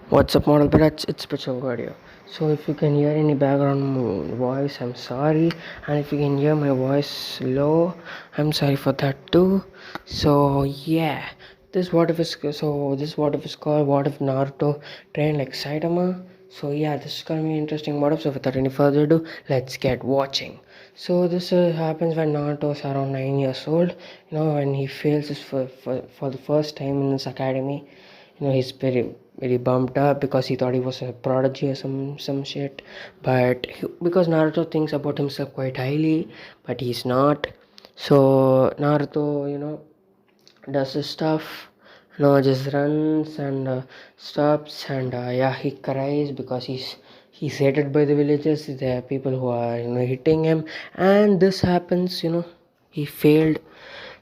What's up, model brats? It's Pachang. So, if you can hear any background voice, I'm sorry, and if you can hear my voice low, I'm sorry for that too. So, yeah, this what if is called What if Naruto trained like Saitama? So, yeah, this is gonna be interesting. What if? So, without any further ado, let's get watching. So, this happens when Naruto is around 9 years old. When he fails for the first time in his academy. He's very bummed up because he thought he was a prodigy or some shit. But because Naruto thinks about himself quite highly, but he's not. So Naruto, does his stuff, just runs and stops, and yeah, he cries because he's hated by the villagers. There are people who are hitting him, and this happens. He failed,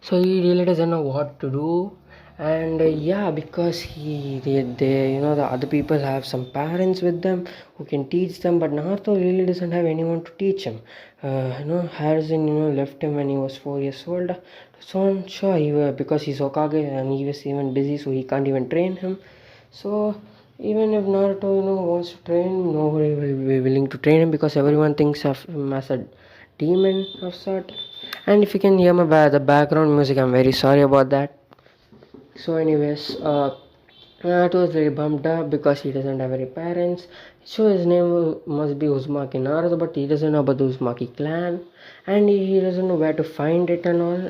so he really doesn't know what to do. And yeah, because they the other people have some parents with them who can teach them, but Naruto really doesn't have anyone to teach him. Harrison left him when he was 4 years old, so I'm sure because he's Hokage and he was even busy, so he can't even train him. So even if Naruto wants to train, nobody will be willing to train him because everyone thinks of him as a demon of sort. And if you can hear the background music, I'm very sorry about that. So anyways, Naruto is very bummed up because he doesn't have any parents. So his name must be Uzumaki Naruto, but he doesn't know about the Uzumaki clan, and he doesn't know where to find it and all,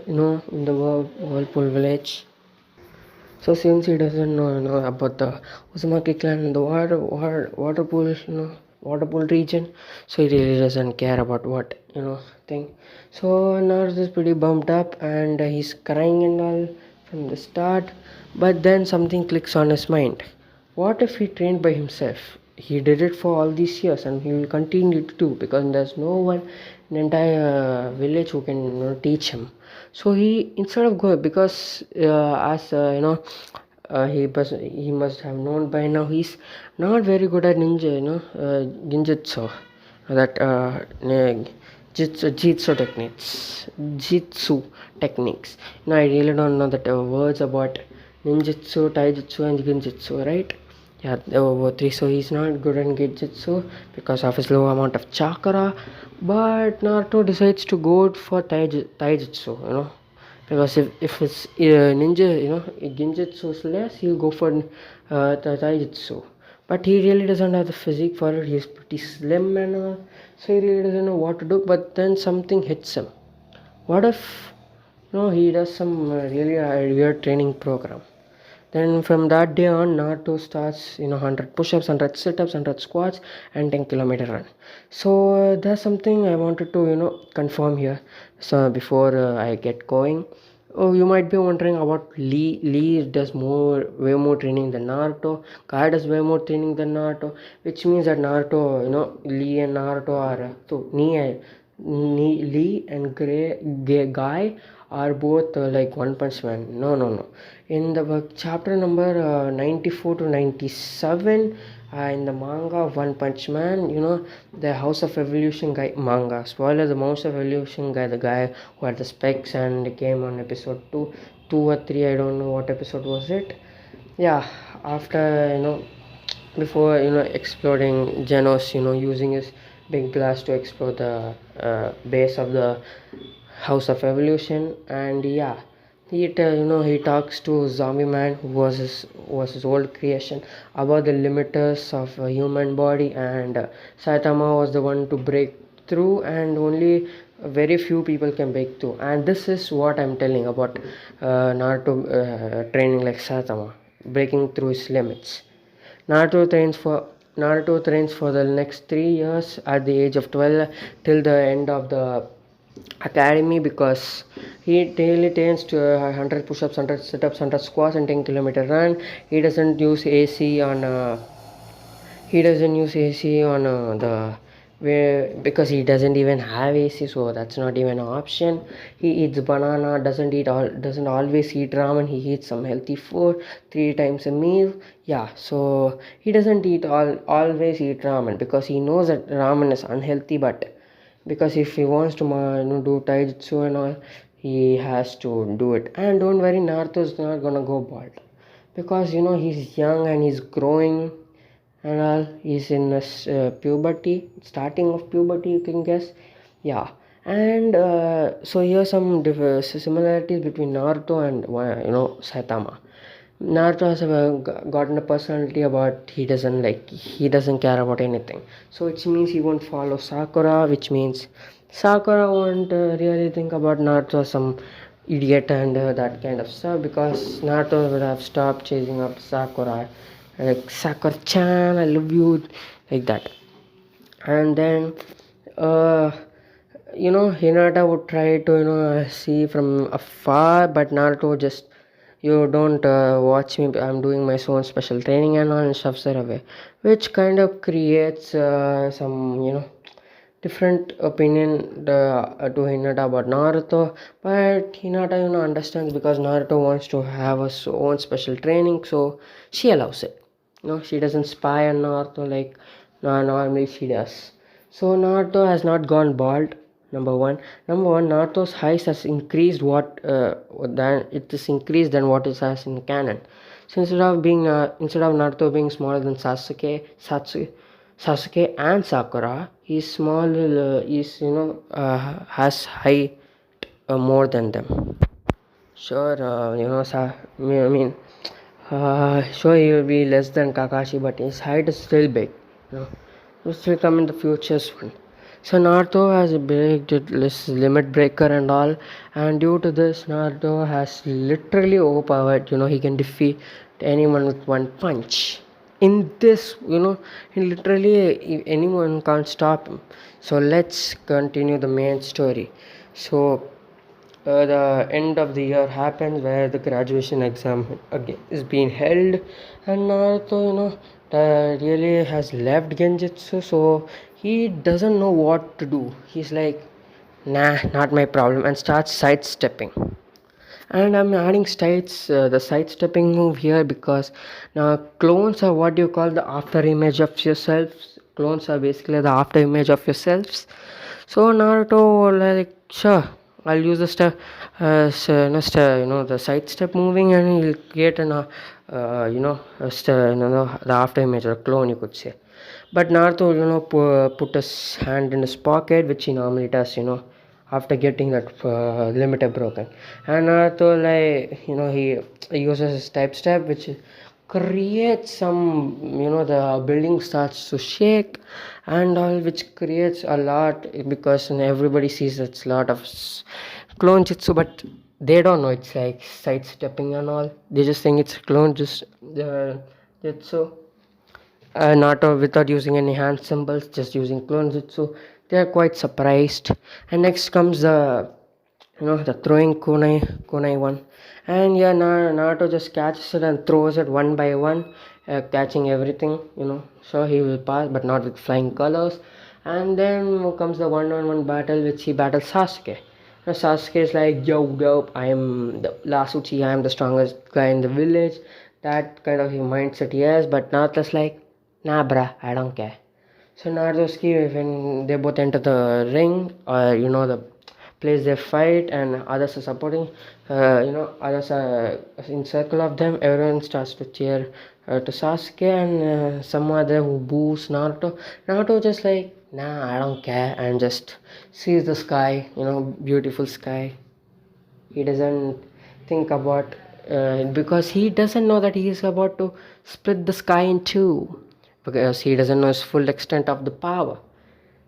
in the Whirlpool village. So since he doesn't know about the Uzumaki clan and the water pool, water pool region, so he really doesn't care about what thing. So Naruto is pretty bummed up and he's crying and all from the start, but then something clicks on his mind. What if he trained by himself? He did it for all these years and he will continue to do because there's no one in the entire village who can teach him. So he instead of going because as he must have known by now he's not very good at ninjutsu, that jitsu techniques. I really don't know the words about ninjutsu, taijutsu, and genjutsu, right? Yeah, there were three. So he's not good in genjutsu because of his low amount of chakra. But Naruto decides to go for taijutsu, because if it's ninja, genjutsu is less, he'll go for taijutsu. But he really doesn't have the physique for it. He's pretty slim and all, so he really doesn't know what to do. But then something hits him. What if he does some really weird training program? Then from that day on, Naruto starts 100 push-ups, 100 sit-ups, 100 squats, and 10-kilometer run. So there's something I wanted to confirm here. So before I get going, oh, you might be wondering about Lee. Lee does way more training than Naruto. Guy does way more training than Naruto, which means that Naruto, Lee and Naruto are Lee and Guy are both like One Punch Man. No, no, no. In the chapter number 94 to 97, in the manga of One Punch Man, the House of Evolution guy manga. Spoiler: the House of Evolution guy, the guy who had the specs and came on episode 2 or 3. I don't know what episode was it. Yeah, after before exploding Genos, using his big blast to explode the base of the House of Evolution, and yeah, he talks to Zombie Man, who was his old creation, about the limiters of a human body, and Saitama was the one to break through, and only very few people can break through. And this is what I'm telling about Naruto training like Saitama, breaking through his limits. Naruto trains for the next 3 years at the age of 12 till the end of the academy, because he daily trains to 100 push-ups, 100 sit-ups, 100 squats, and 10-kilometer run. He doesn't use AC on the where, because he doesn't even have AC, so that's not even an option. He eats banana, doesn't always eat ramen. He eats some healthy food 3 times a meal. Yeah, so he doesn't always eat ramen because he knows that ramen is unhealthy, but because if he wants to do taijutsu and all, he has to do it. And don't worry, Naruto is not gonna go bald because he's young and he's growing. and all. He's in this puberty, starting of puberty, you can guess. Yeah, and so here's some similarities between Naruto and Saitama. Naruto has gotten a personality about he doesn't care about anything. So it means he won't follow Sakura, which means Sakura won't really think about Naruto as some idiot and that kind of stuff, because Naruto would have stopped chasing up Sakura like Sakura-chan, I love you, like that. And then uh, Hinata would try to see from afar, but Naruto just, you don't watch me, I'm doing my own special training and all, and shoves her away, which kind of creates some different opinion to Hinata about Naruto. But Hinata understands, because Naruto wants to have his own special training, so she allows it. She doesn't spy on Naruto like normally she does. So Naruto has not gone bald. Number one, Naruto's height has increased than what it has in canon. So instead of Naruto being smaller than Sasuke and Sakura, he's small. Has height more than them. Sure, I mean, sure he will be less than Kakashi, but his height is still big. You know, this will come in the future soon. So Naruto has a big this limit breaker and all, and due to this, Naruto has literally overpowered. He can defeat anyone with one punch. In this, anyone can't stop him. So let's continue the main story. So the end of the year happens, where the graduation exam again is being held, and Naruto, really has left Genjutsu, so he doesn't know what to do. He's like, nah, not my problem, and starts sidestepping. And I'm adding the sidestepping move here, because now clones are what you call the after image of yourselves. Clones are basically the after image of yourselves. So Naruto, like, sure, I'll use the step, the side step moving, and he'll create the after image or clone, you could say. But Naruto, put his hand in his pocket, which he normally does, after getting that limiter broken. And Naruto, like, he uses his type step, which creates some, the building starts to shake and all, which creates a lot, because everybody sees it's a lot of clone jitsu, but they don't know it's like sidestepping and all. They just think it's clone just jitsu, not without using any hand symbols, just using clone jutsu. They are quite surprised. And next comes the throwing kunai one, and yeah, Naruto just catches it and throws it one by one, catching everything. So he will pass, but not with flying colors. And then comes the one-on-one battle, which he battles Sasuke. Now Sasuke is like, yo, I am the last Uchiha, I am the strongest guy in the village. That kind of mindset he has, but Naruto's like, nah, bruh, I don't care. So Naruto, when they both enter the ring, the place they fight, and others are supporting, others are in circle of them, everyone starts to cheer to Sasuke, and some other who boos Naruto. Naruto just like, nah, I don't care, and just sees the sky, beautiful sky. He doesn't think about because he doesn't know that he is about to split the sky in two, because he doesn't know his full extent of the power.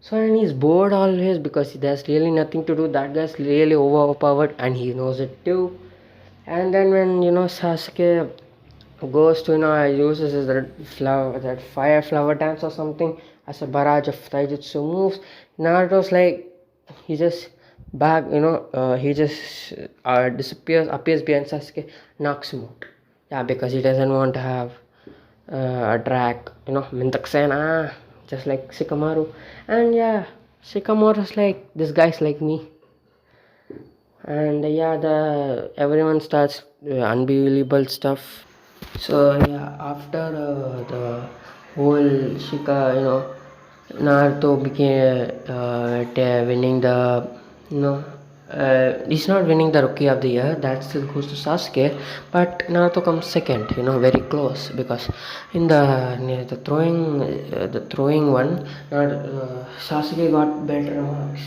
So, and he's bored always, because there's really nothing to do. That guy's really overpowered, and he knows it too. And then when Sasuke goes to uses his that fire flower dance or something as a barrage of taijutsu moves, Naruto's like, he just he just disappears, appears behind Sasuke, knocks him out. Yeah, because he doesn't want to have a drag, Mintaksena, just like Shikamaru. And yeah, Shikamaru's like, this guy's like me. And yeah, the everyone starts unbelievable stuff. So yeah, after the whole Naruto became winning the He's not winning the Rookie of the Year. That still goes to Sasuke, but Naruto comes second. Very close because in the throwing one, Sasuke got better marks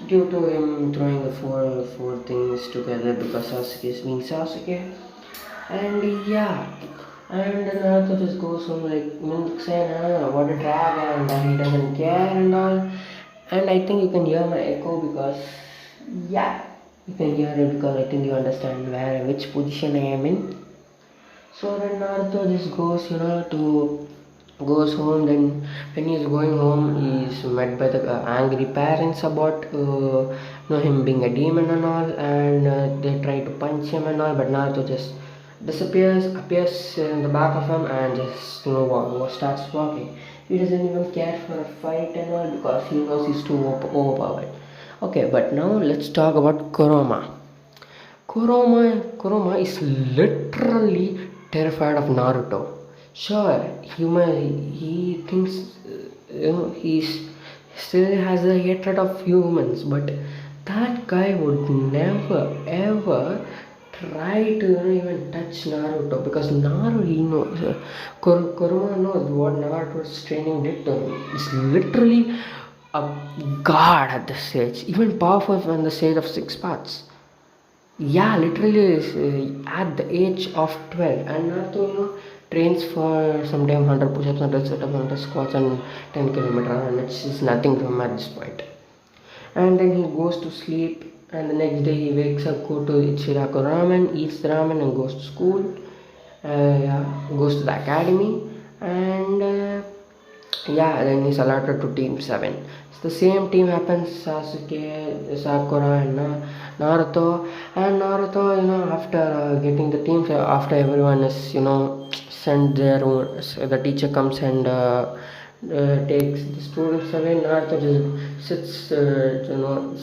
due to him throwing the four things together because Sasuke is being Sasuke. And yeah, and Naruto just goes on like saying, what a dragon, and he doesn't care and all. And I think you can hear my echo because, yeah, you can hear it because I think you understand which position I am in. So then Naruto just goes, to goes home. Then when he's going home, he's met by the angry parents about him being a demon and all, and they try to punch him and all, but Naruto just appears in the back of him, and just starts walking. He doesn't even care for a fight and all because he knows he's too overpowered. Okay, but now let's talk about Kuroma. Kuroma is literally terrified of Naruto. Sure, he thinks he still has a hatred of humans, but that guy would never ever try to even touch Naruto because Naruto he knows Kuruma knows what Naruto's training did to him. It's literally a god at the stage, even powerful on the stage of six parts. Yeah, literally at the age of 12. And Naruto, trains for sometime 100 push-ups, 100 sit-ups, 100 squats, and 10 kilometer, and it's just nothing to him at this point. And then he goes to sleep, and the next day he wakes up, go to Ichiraku Ramen, eats the ramen, and goes to school. Yeah, goes to the academy, and yeah, then he's allotted to Team 7. So the same team happens Sasuke, Sakura, and Naruto. And Naruto, after getting the teams, after everyone is, sent their own, so the teacher comes and takes the students away. Naruto just sits,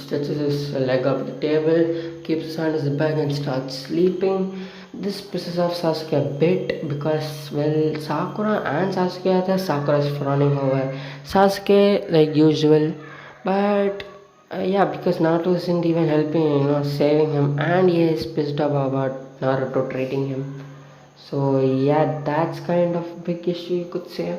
stretches his leg up the table, keeps his hand in his bag, and starts sleeping. This pisses off Sasuke a bit because, well, Sakura and Sasuke are there. Sakura is frowning over Sasuke like usual, but yeah, because Naruto isn't even helping, saving him, and he is pissed off about Naruto treating him. So yeah, that's kind of big issue you could say.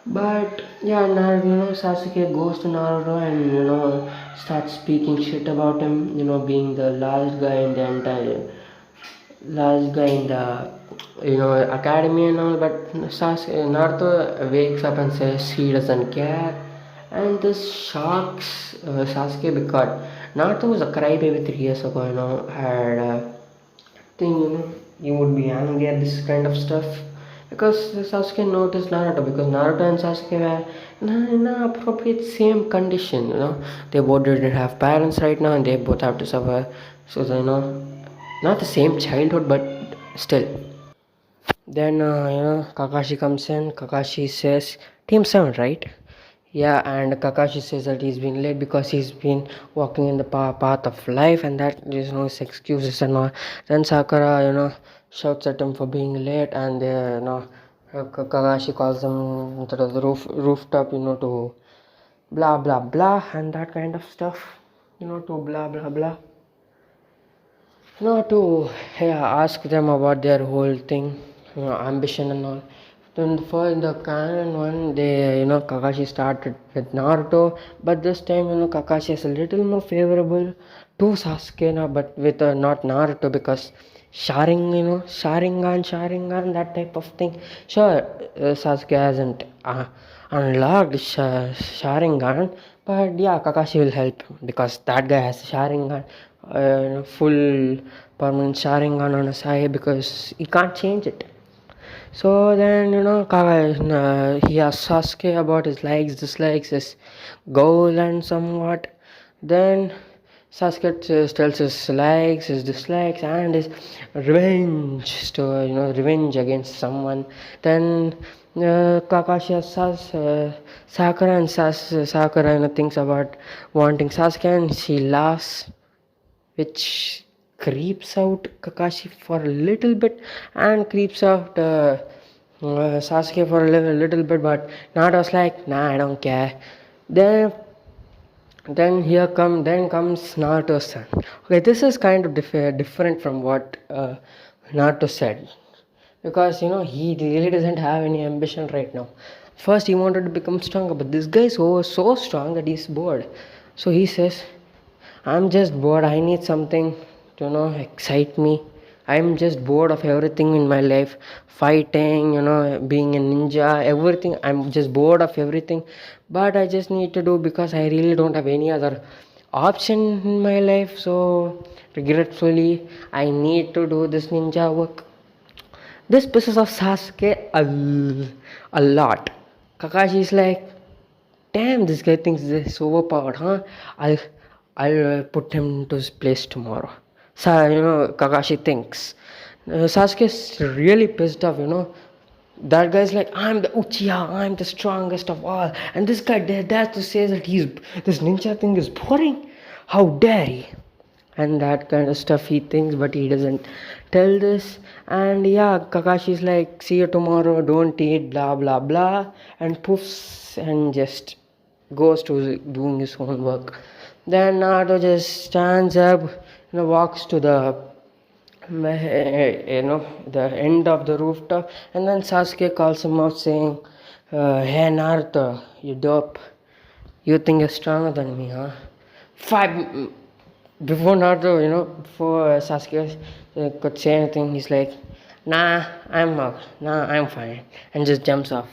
But yeah, Sasuke goes to Naruto and starts speaking shit about him. Being the last guy in the academy and all. But Naruto wakes up and says he doesn't care, and this shocks Sasuke because Naruto was a crybaby 3 years ago. Had think you would be angry at this kind of stuff because Sasuke noticed Naruto because Naruto and Sasuke were in a appropriate same condition. They both didn't have parents right now, and they both have to suffer. So not the same childhood, but still. Then Kakashi comes in. Kakashi says, "Team 7, right?" Yeah, and Kakashi says that he's been late because he's been walking in the path of life, and that there's no excuses and all. Then Sakura, shouts at him for being late, and Kakashi calls him to the rooftop, to blah blah blah and that kind of stuff, to blah blah blah. To ask them about their whole thing, ambition and all. Then for the canon one, they Kakashi started with Naruto, but this time Kakashi is a little more favorable to Sasuke now, but with not Naruto because Sharingan, that type of thing. Sure, Sasuke hasn't unlocked Sharingan, but yeah, Kakashi will help because that guy has Sharingan, full permanent Sharingan on his eye because he can't change it. So then, he asks Sasuke about his likes, dislikes, his goal, and somewhat. Then Sasuke tells his likes, his dislikes, and his revenge story, revenge against someone. Then Kakashi asks Sakura, and Sakura thinks about wanting Sasuke, and she laughs, which creeps out Kakashi for a little bit and creeps out Sasuke for a little bit, but Naruto's like, nah, I don't care. Then Then comes Naruto's son. Okay, this is kind of different from what Naruto said, because he really doesn't have any ambition right now. First he wanted to become stronger, but this guy is so strong that he's bored. So he says, I'm just bored. I need something to excite me. I'm just bored of everything in my life. Fighting, being a ninja, everything. I'm just bored of everything. But I just need to do, because I really don't have any other option in my life. So regretfully, I need to do this ninja work. This pisses off Sasuke a lot. Kakashi is like, damn, this guy thinks this is overpowered, huh? I'll I'll put him to his place tomorrow. So Kakashi thinks. Sasuke is really pissed off. That guy's like, I'm the Uchiha, I'm the strongest of all, and this guy dares to say that this ninja thing is boring. How dare he? And that kind of stuff he thinks, but he doesn't tell this. And yeah, Kakashi's like, see you tomorrow, don't eat, blah blah blah, and poofs and just goes to doing his own work. Then Naruto just stands up, walks to the the end of the rooftop, and then Sasuke calls him out saying, hey Naruto, you dope, you think you're stronger than me, huh? Five before Naruto, before Sasuke could say anything, he's like, nah, I'm fine, and just jumps off.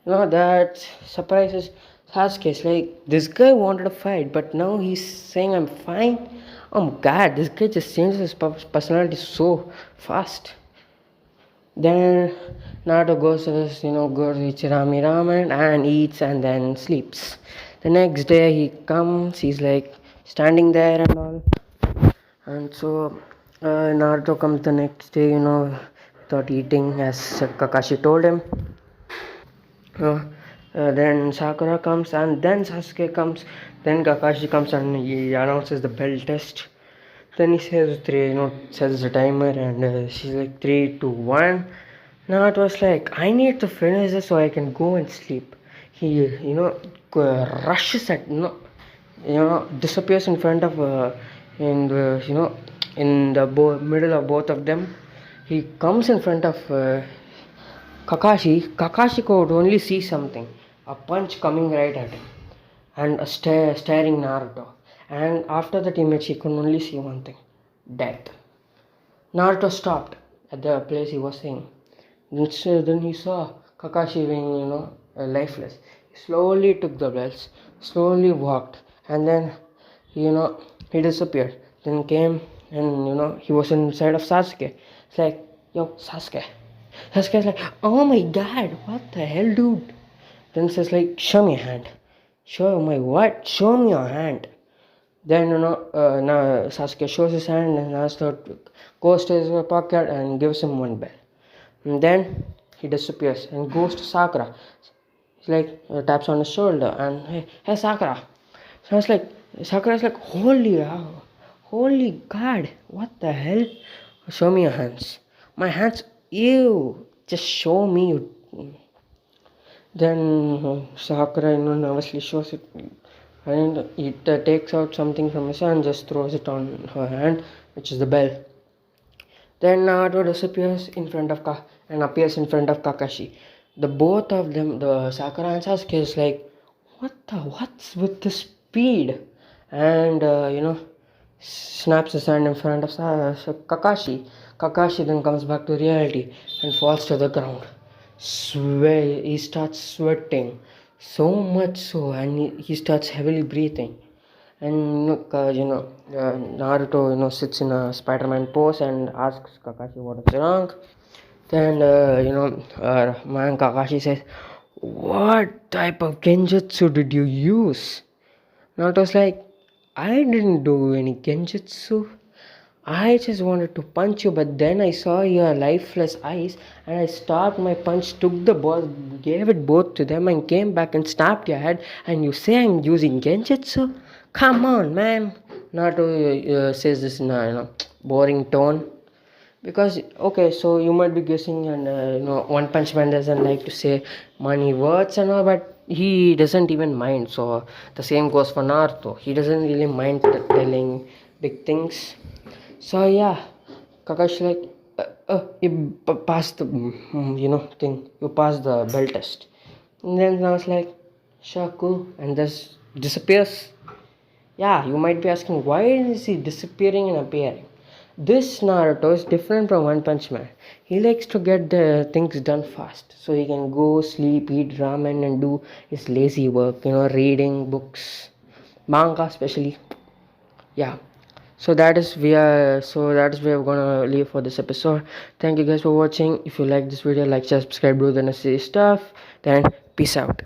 That surprises Sasuke. It's like, this guy wanted to fight, but now he's saying I'm fine. Oh god, this guy just changes his personality so fast. Then Naruto goes to this, goes to Ichirami Ramen and eats and then sleeps. The next day he comes, he's like standing there and all. And so Naruto comes the next day, without eating, as Kakashi told him. Then Sakura comes, and then Sasuke comes. Then Kakashi comes and he announces the bell test. Then he says three, sets the timer, and she's like 3, 2, 1. Now it was like, I need to finish this so I can go and sleep. He, rushes at, disappears in front of, in the, in the middle of both of them. He comes in front of Kakashi could only see something, a punch coming right at him, and a staring Naruto. And after that image, he could only see one thing: death. Naruto stopped at the place he was seeing. Then he saw Kakashi being, lifeless. He slowly took the bells, slowly walked, and then, he disappeared. Then came, and, he was inside of Sasuke. It's like, yo, Sasuke. Sasuke's like, oh my god, what the hell, dude? Then says like, show me your hand. Show my what? Show me your hand. Then now Sasuke shows his hand, and Naruto goes to his pocket and gives him one bell. And then he disappears and goes to Sakura. He's like, taps on his shoulder and, hey Sakura. So I was like, Sakura's like, holy god, what the hell? Show me your hands. My hands, ew, just show me. Then Sakura, nervously shows it, and it takes out something from his hand and just throws it on her hand, which is the bell. Then Naruto disappears in front of and appears in front of Kakashi. The both of them, the Sakura and Sasuke, is like, what's with the speed? And snaps his hand in front of Kakashi. Kakashi then comes back to reality and falls to the ground. He starts sweating so much so, and he starts heavily breathing. And Naruto sits in a Spider-Man pose and asks Kakashi what is wrong. Then man Kakashi says, what type of genjutsu did you use? Naruto's like, I didn't do any genjutsu. I just wanted to punch you, but then I saw your lifeless eyes and I stopped my punch, took the ball, gave it both to them, and came back and snapped your head. And you say I'm using genjutsu? Come on, man. Naruto says this in a boring tone. Because, okay, so you might be guessing, and One Punch Man doesn't like to say money words and all, but he doesn't even mind. So the same goes for Naruto. He doesn't really mind telling big things. So yeah, Kakashi like, you passed the thing. You passed the bell test. And then I was like, sure, cool, and just disappears. Yeah, you might be asking, why is he disappearing and appearing? This Naruto is different from One Punch Man. He likes to get the things done fast. So he can go sleep, eat ramen, and do his lazy work, reading books, manga especially. Yeah. So that is where we're gonna leave for this episode. Thank you guys for watching. If you like this video, like, share, subscribe, do the necessary stuff. Then peace out.